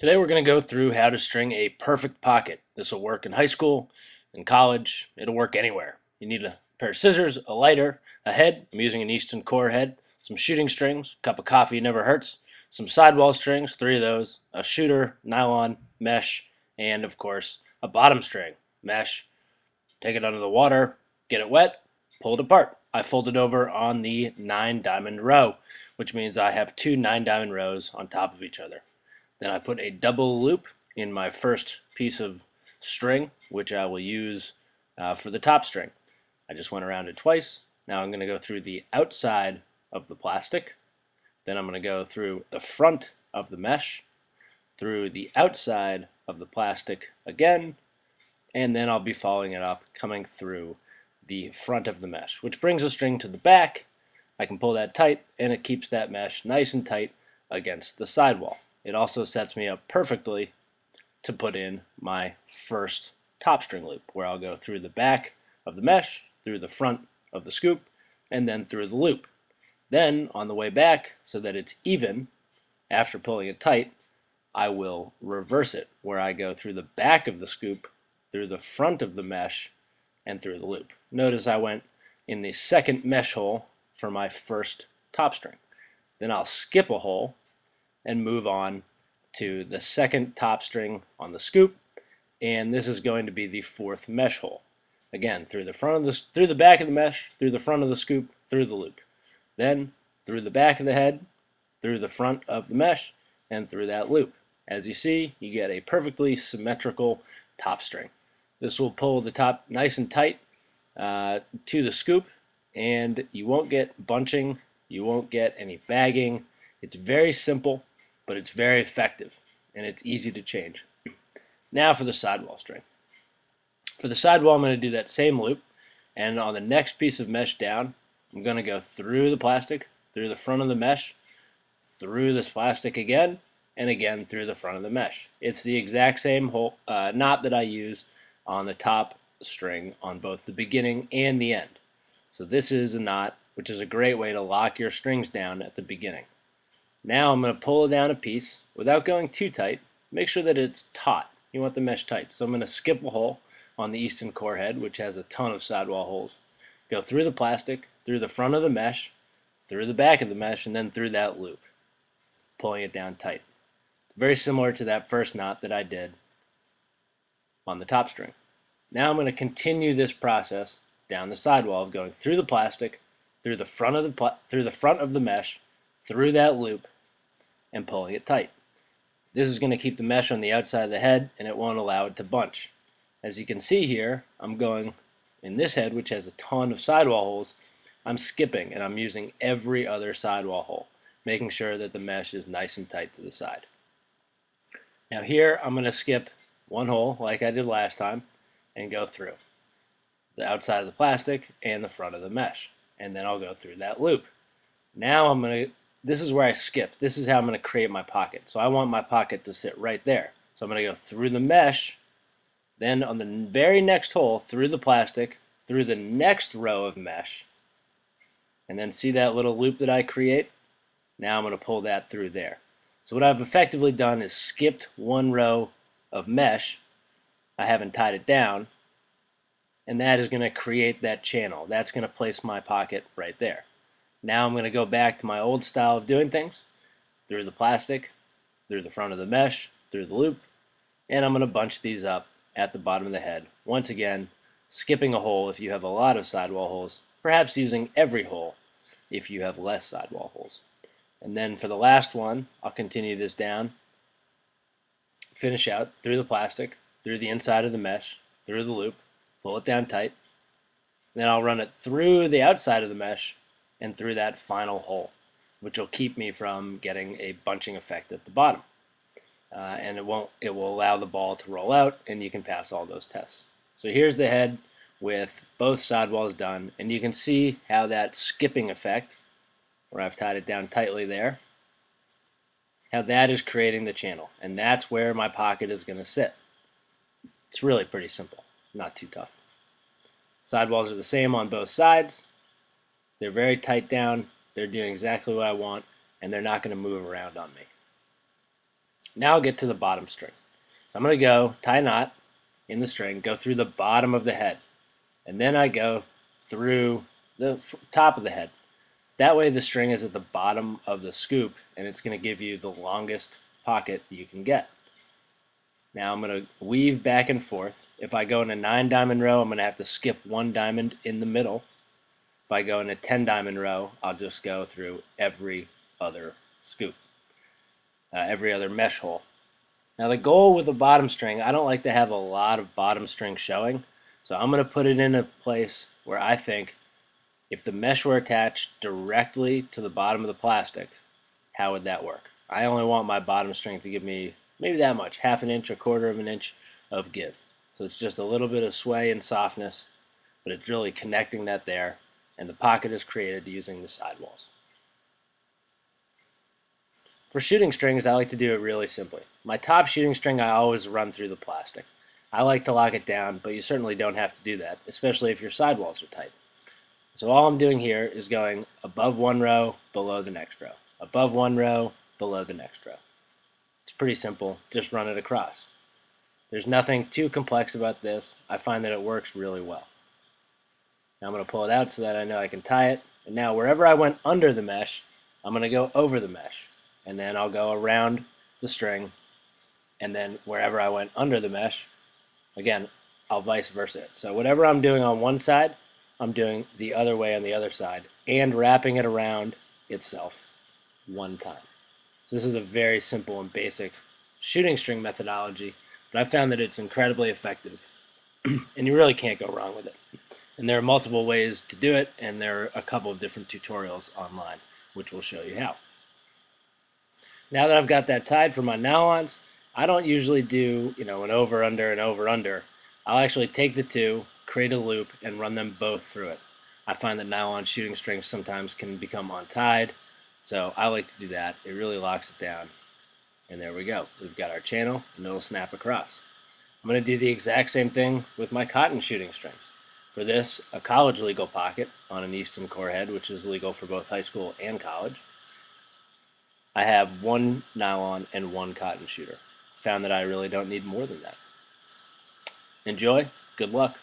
Today we're going to go through how to string a perfect pocket. This will work in high school, in college, it'll work anywhere. You need a pair of scissors, a lighter, a head. I'm using an Easton core head, some shooting strings, a cup of coffee never hurts, some sidewall strings, 3 of those, a shooter, nylon, mesh, and of course a bottom string, mesh. Take it under the water, get it wet, pull it apart. I fold it over on the 9-diamond row, which means I have 2 9-diamond rows on top of each other. Then I put a double loop in my first piece of string, which I will use for the top string. I just went around it twice. Now I'm going to go through the outside of the plastic. Then I'm going to go through the front of the mesh, through the outside of the plastic again, and then I'll be following it up, coming through the front of the mesh, which brings the string to the back. I can pull that tight, and it keeps that mesh nice and tight against the sidewall. It also sets me up perfectly to put in my first top string loop, where I'll go through the back of the mesh, through the front of the scoop, and then through the loop. Then, on the way back, so that it's even, after pulling it tight, I will reverse it, where I go through the back of the scoop, through the front of the mesh, and through the loop. Notice I went in the second mesh hole for my first top string. Then I'll skip a hole and move on to the second top string on the scoop, and this is going to be the fourth mesh hole. Again, through the back of the mesh, through the front of the scoop, through the loop. Then through the back of the head, through the front of the mesh, and through that loop. As you see, you get a perfectly symmetrical top string. This will pull the top nice and tight to the scoop, and you won't get bunching, you won't get any bagging. It's very simple, but it's very effective, and it's easy to change. Now for the sidewall string. For the sidewall, I'm going to do that same loop, and on the next piece of mesh down, I'm going to go through the plastic, through the front of the mesh, through this plastic again, and again through the front of the mesh. It's the exact same hole, knot that I use on the top string on both the beginning and the end. So this is a knot, which is a great way to lock your strings down at the beginning. Now I'm going to pull down a piece without going too tight. Make sure that it's taut. You want the mesh tight. So I'm going to skip a hole on the Easton core head, which has a ton of sidewall holes. Go through the plastic, through the front of the mesh, through the back of the mesh, and then through that loop, pulling it down tight. It's very similar to that first knot that I did on the top string. Now I'm going to continue this process down the sidewall of going through the plastic, through the front of the mesh, through that loop, and pulling it tight. This is going to keep the mesh on the outside of the head, and it won't allow it to bunch. As you can see here, I'm going in this head, which has a ton of sidewall holes. I'm skipping, and I'm using every other sidewall hole, making sure that the mesh is nice and tight to the side. Now here, I'm going to skip one hole like I did last time and go through the outside of the plastic and the front of the mesh, and then I'll go through that loop. Now this is where I skip. This is how I'm going to create my pocket. So I want my pocket to sit right there. So I'm going to go through the mesh, then on the very next hole, through the plastic, through the next row of mesh, and then see that little loop that I create? Now I'm going to pull that through there. So what I've effectively done is skipped one row of mesh. I haven't tied it down, and that is going to create that channel. That's going to place my pocket right there. Now I'm going to go back to my old style of doing things, through the plastic, through the front of the mesh, through the loop, and I'm going to bunch these up at the bottom of the head. Once again, skipping a hole if you have a lot of sidewall holes, perhaps using every hole if you have less sidewall holes. And then for the last one, I'll continue this down, finish out through the plastic, through the inside of the mesh, through the loop, pull it down tight, then I'll run it through the outside of the mesh and through that final hole, which will keep me from getting a bunching effect at the bottom. And it will allow the ball to roll out, and you can pass all those tests. So here's the head with both sidewalls done, and you can see how that skipping effect, where I've tied it down tightly there, how that is creating the channel, and that's where my pocket is going to sit. It's really pretty simple, not too tough. Sidewalls are the same on both sides. They're very tight down, they're doing exactly what I want, and they're not going to move around on me. Now I'll get to the bottom string. So I'm going to go tie a knot in the string, go through the bottom of the head, and then I go through the top of the head. That way the string is at the bottom of the scoop, and it's going to give you the longest pocket you can get. Now I'm going to weave back and forth. If I go in a 9-diamond row, I'm going to have to skip 1 diamond in the middle. If I go in a 10-diamond row, I'll just go through every other scoop, every other mesh hole. Now the goal with the bottom string, I don't like to have a lot of bottom string showing, so I'm going to put it in a place where I think if the mesh were attached directly to the bottom of the plastic, how would that work? I only want my bottom string to give me maybe that much, half an inch, a quarter of an inch of give. So it's just a little bit of sway and softness, but it's really connecting that there, and the pocket is created using the sidewalls. For shooting strings, I like to do it really simply. My top shooting string, I always run through the plastic. I like to lock it down, but you certainly don't have to do that, especially if your sidewalls are tight. So all I'm doing here is going above one row, below the next row. Above one row, below the next row. It's pretty simple, just run it across. There's nothing too complex about this. I find that it works really well. Now I'm going to pull it out so that I know I can tie it. And now wherever I went under the mesh, I'm going to go over the mesh. And then I'll go around the string, and then wherever I went under the mesh, again, I'll vice versa it. So whatever I'm doing on one side, I'm doing the other way on the other side, and wrapping it around itself one time. So this is a very simple and basic shooting string methodology, but I found that it's incredibly effective, and you really can't go wrong with it. And there are multiple ways to do it, and there are a couple of different tutorials online, which will show you how. Now that I've got that tied for my nylons, I don't usually do, an over, under, and over, under. I'll actually take the two, create a loop, and run them both through it. I find that nylon shooting strings sometimes can become untied, so I like to do that. It really locks it down. And there we go. We've got our channel, and it'll snap across. I'm going to do the exact same thing with my cotton shooting strings. For this, a college legal pocket on an Easton core head, which is legal for both high school and college. I have 1 nylon and 1 cotton shooter. Found that I really don't need more than that. Enjoy. Good luck.